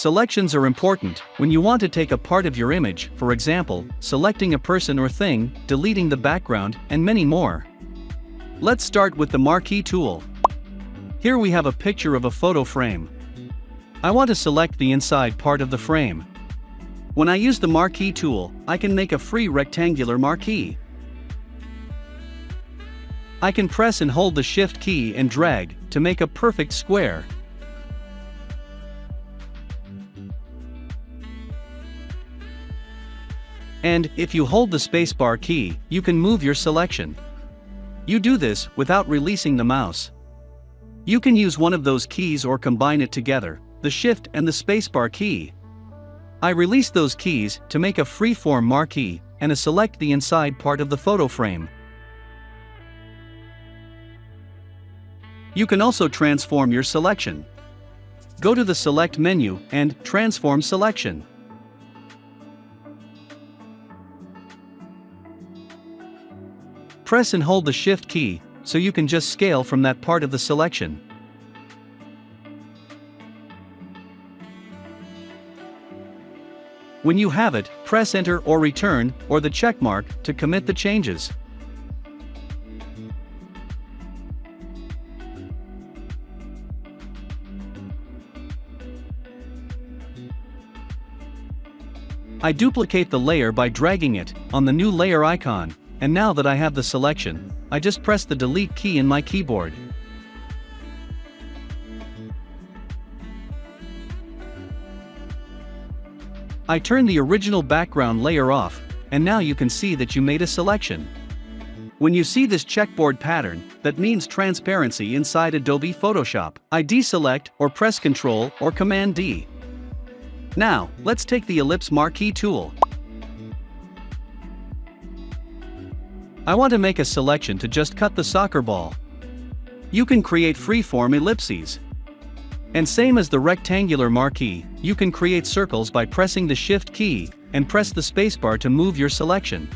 Selections are important when you want to take a part of your image, for example, selecting a person or thing, deleting the background, and many more. Let's start with the Marquee tool. Here we have a picture of a photo frame. I want to select the inside part of the frame. When I use the Marquee tool, I can make a free rectangular marquee. I can press and hold the Shift key and drag to make a perfect square. And if you hold the spacebar key, you can move your selection. You do this without releasing the mouse. You can use one of those keys or combine it together, the Shift and the spacebar key. I release those keys to make a free-form marquee and select the inside part of the photo frame. You can also transform your selection. Go to the Select menu and Transform Selection. Press and hold the Shift key so you can just scale from that part of the selection. When you have it, press Enter or Return or the check mark to commit the changes. I duplicate the layer by dragging it on the new layer icon, and now that I have the selection, I just press the Delete key in my keyboard. I turn the original background layer off, and now you can see that you made a selection. When you see this checkboard pattern, that means transparency inside Adobe Photoshop. I deselect or press Ctrl or Command D. Now, let's take the Ellipse Marquee tool. I want to make a selection to just cut the soccer ball. You can create free-form ellipses. And same as the rectangular marquee, you can create circles by pressing the Shift key and press the spacebar to move your selection.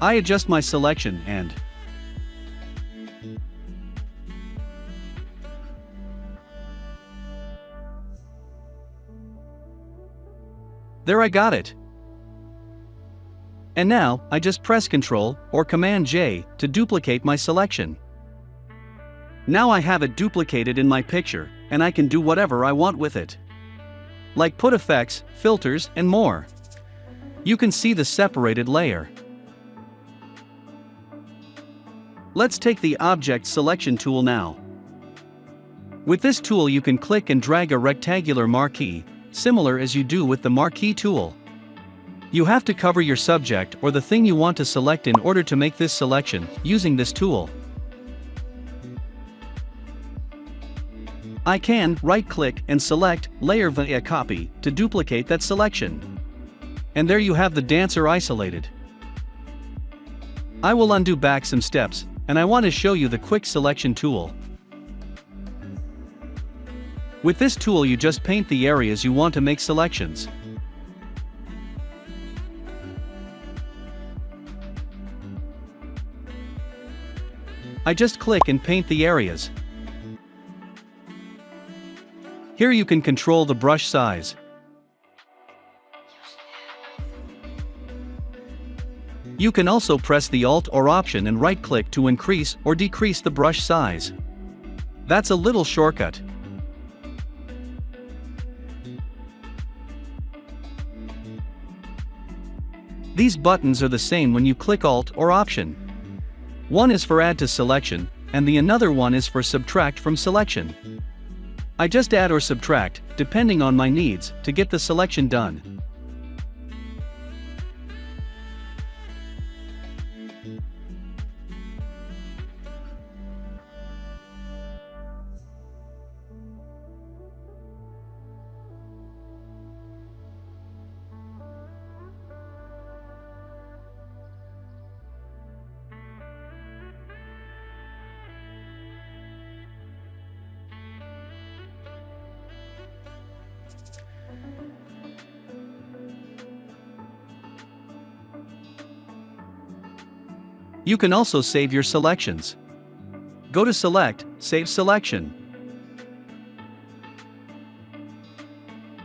I adjust my selection and there, I got it. And now, I just press Ctrl or Command J to duplicate my selection. Now I have it duplicated in my picture, and I can do whatever I want with it. Like put effects, filters, and more. You can see the separated layer. Let's take the Object Selection tool now. With this tool you can click and drag a rectangular marquee, similar as you do with the Marquee tool. You have to cover your subject or the thing you want to select in order to make this selection, using this tool. I can right-click and select Layer via Copy to duplicate that selection. And there you have the dancer isolated. I will undo back some steps, and I want to show you the Quick Selection tool. With this tool you just paint the areas you want to make selections. I just click and paint the areas. Here you can control the brush size. You can also press the Alt or Option and right-click to increase or decrease the brush size. That's a little shortcut. These buttons are the same when you click Alt or Option. One is for Add to Selection, and the another one is for Subtract from Selection. I just add or subtract, depending on my needs, to get the selection done. You can also save your selections. Go to Select, Save Selection.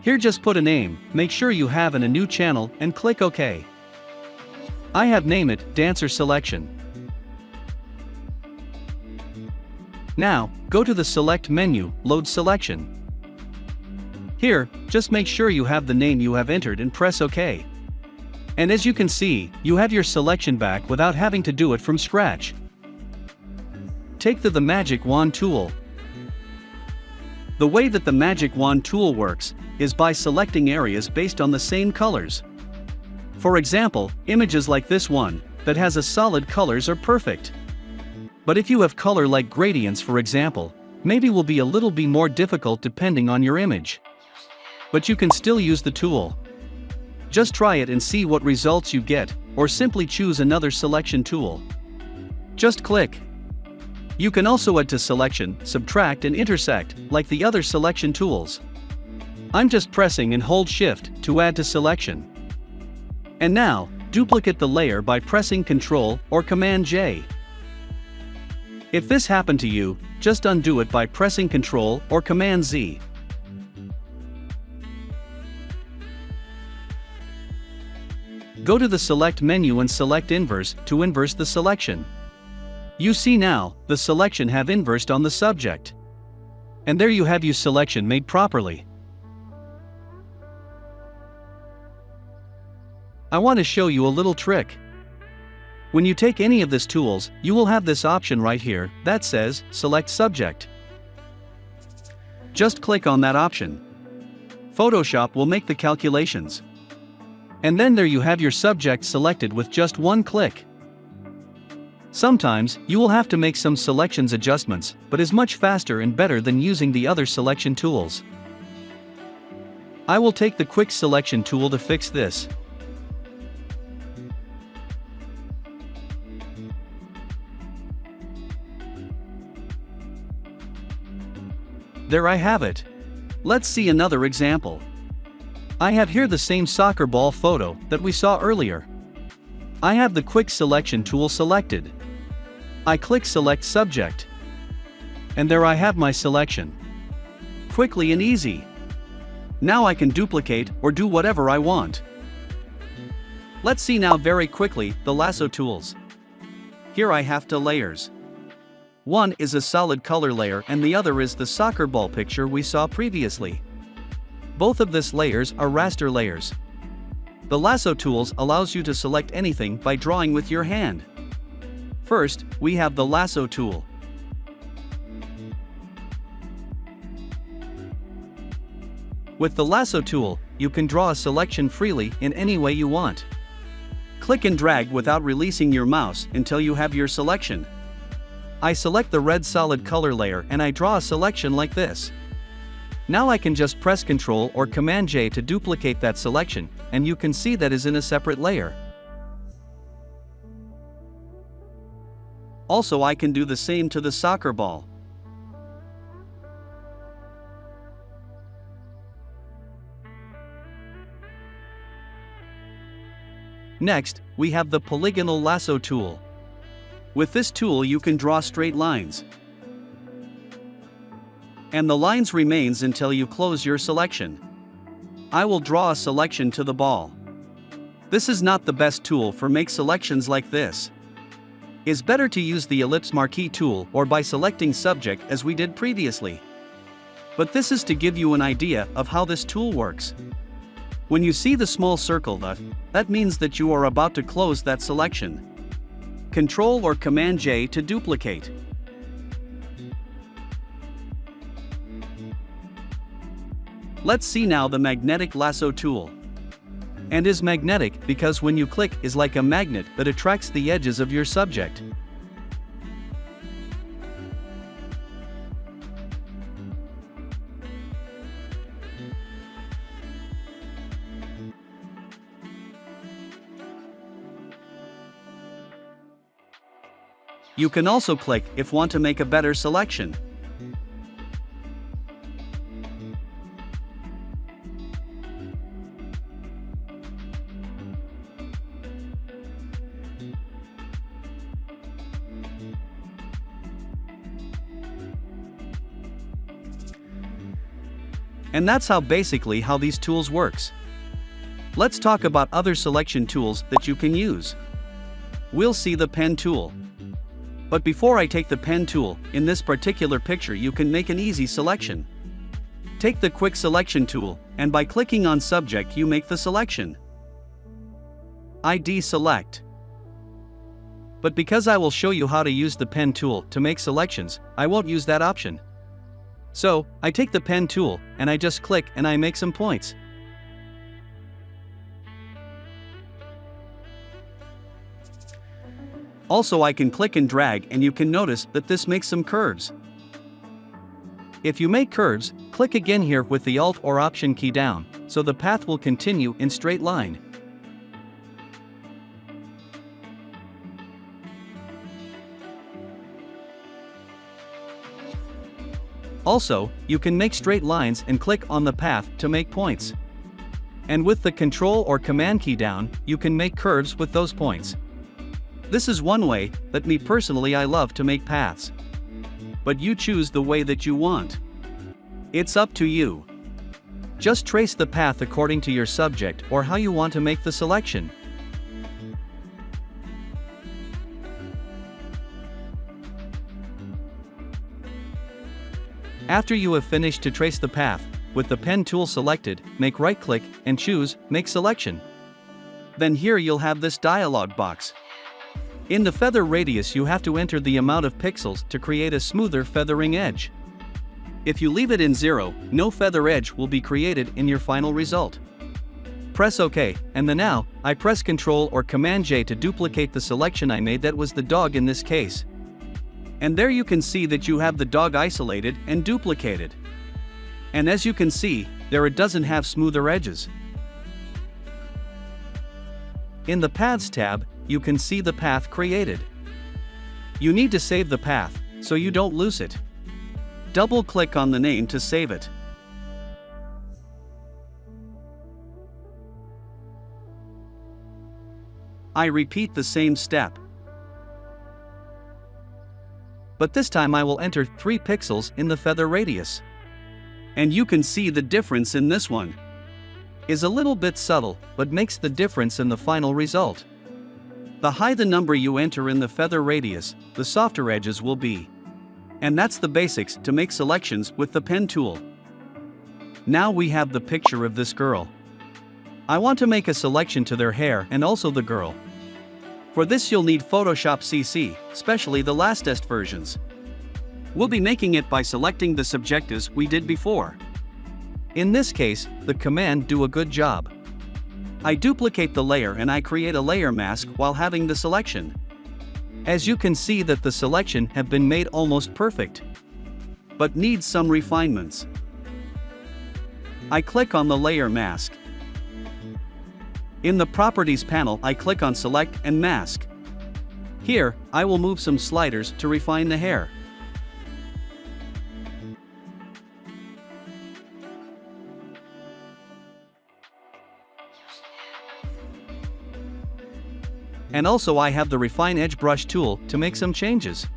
Here just put a name, make sure you have a new channel, and click OK. I have named it Dancer Selection. Now, go to the Select menu, Load Selection. Here, just make sure you have the name you have entered and press OK. And as you can see, you have your selection back without having to do it from scratch. Take the Magic Wand tool. The way that the Magic Wand tool works is by selecting areas based on the same colors. For example, images like this one, that has a solid colors are perfect. But if you have color like gradients for example, maybe will be a little bit more difficult depending on your image. But you can still use the tool. Just try it and see what results you get, or simply choose another selection tool. Just click. You can also add to selection, subtract and intersect, like the other selection tools. I'm just pressing and hold Shift to add to selection. And now, duplicate the layer by pressing Ctrl or Command J. If this happened to you, just undo it by pressing Ctrl or Command Z. Go to the Select menu and select Inverse to inverse the selection. You see now, the selection have inversed on the subject. And there you have your selection made properly. I want to show you a little trick. When you take any of these tools, you will have this option right here that says Select Subject. Just click on that option. Photoshop will make the calculations. And then there you have your subject selected with just one click. Sometimes, you will have to make some selections adjustments, but is much faster and better than using the other selection tools. I will take the Quick Selection tool to fix this. There I have it. Let's see another example. I have here the same soccer ball photo that we saw earlier. I have the Quick Selection tool selected. I click Select Subject. And there I have my selection. Quickly and easy. Now I can duplicate or do whatever I want. Let's see now very quickly the lasso tools. Here I have two layers. One is a solid color layer and the other is the soccer ball picture we saw previously. Both of these layers are raster layers. The lasso tools allows you to select anything by drawing with your hand. First, we have the lasso tool. With the lasso tool, you can draw a selection freely in any way you want. Click and drag without releasing your mouse until you have your selection. I select the red solid color layer and I draw a selection like this. Now I can just press Ctrl or Command J to duplicate that selection, and you can see that is in a separate layer. Also I can do the same to the soccer ball. Next, we have the polygonal lasso tool. With this tool you can draw straight lines. And the lines remains until you close your selection. I will draw a selection to the ball. This is not the best tool for make selections like this. It's better to use the ellipse marquee tool or by selecting subject as we did previously. But this is to give you an idea of how this tool works. When you see the small circle that means that you are about to close that selection. Ctrl or Command J to duplicate. Let's see now the magnetic lasso tool. And is magnetic because when you click is like a magnet that attracts the edges of your subject. You can also click if want to make a better selection. And that's how these tools works. Let's talk about other selection tools that you can use. We'll see the pen tool. But before I take the pen tool, in this particular picture you can make an easy selection. Take the quick selection tool, and by clicking on subject you make the selection. I deselect. But because I will show you how to use the pen tool to make selections, I won't use that option. So, I take the pen tool, and I just click and I make some points. Also I can click and drag and you can notice that this makes some curves. If you make curves, click again here with the Alt or Option key down, so the path will continue in straight line. Also, you can make straight lines and click on the path to make points. And with the Control or Command key down, you can make curves with those points. This is one way that me personally I love to make paths. But you choose the way that you want. It's up to you. Just trace the path according to your subject or how you want to make the selection. After you have finished to trace the path, with the pen tool selected, make right click and choose Make Selection. Then here you'll have this dialog box. In the feather radius you have to enter the amount of pixels to create a smoother feathering edge. If you leave it in 0, no feather edge will be created in your final result. Press OK, and then now, I press Ctrl or Command J to duplicate the selection I made, that was the dog in this case. And there you can see that you have the dog isolated and duplicated. And as you can see, there it doesn't have smoother edges. In the Paths tab, you can see the path created. You need to save the path, so you don't lose it. Double-click on the name to save it. I repeat the same step. But this time I will enter 3 pixels in the feather radius. And you can see the difference in this one. Is a little bit subtle, but makes the difference in the final result. The higher the number you enter in the feather radius, the softer edges will be. And that's the basics to make selections with the pen tool. Now we have the picture of this girl. I want to make a selection to their hair and also the girl. For this you'll need Photoshop CC, especially the latest versions. We'll be making it by selecting the subject as we did before. In this case, the command do a good job. I duplicate the layer and I create a layer mask while having the selection. As you can see that the selection have been made almost perfect, but needs some refinements. I click on the layer mask. In the Properties panel I click on Select and Mask. Here, I will move some sliders to refine the hair. And also I have the Refine Edge Brush tool to make some changes.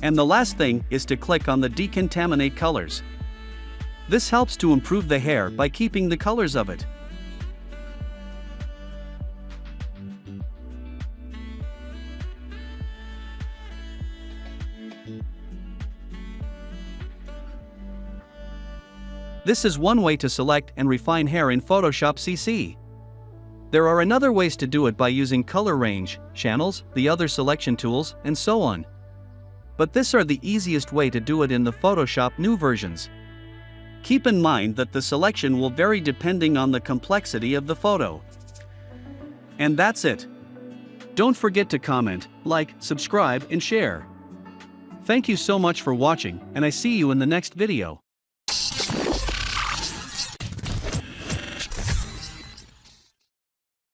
And the last thing is to click on the Decontaminate Colors. This helps to improve the hair by keeping the colors of it. This is one way to select and refine hair in Photoshop CC. There are another ways to do it by using color range, channels, the other selection tools, and so on. But this are the easiest way to do it in the Photoshop new versions. Keep in mind that the selection will vary depending on the complexity of the photo. And that's it. Don't forget to comment, like, subscribe, and share. Thank you so much for watching, and I see you in the next video.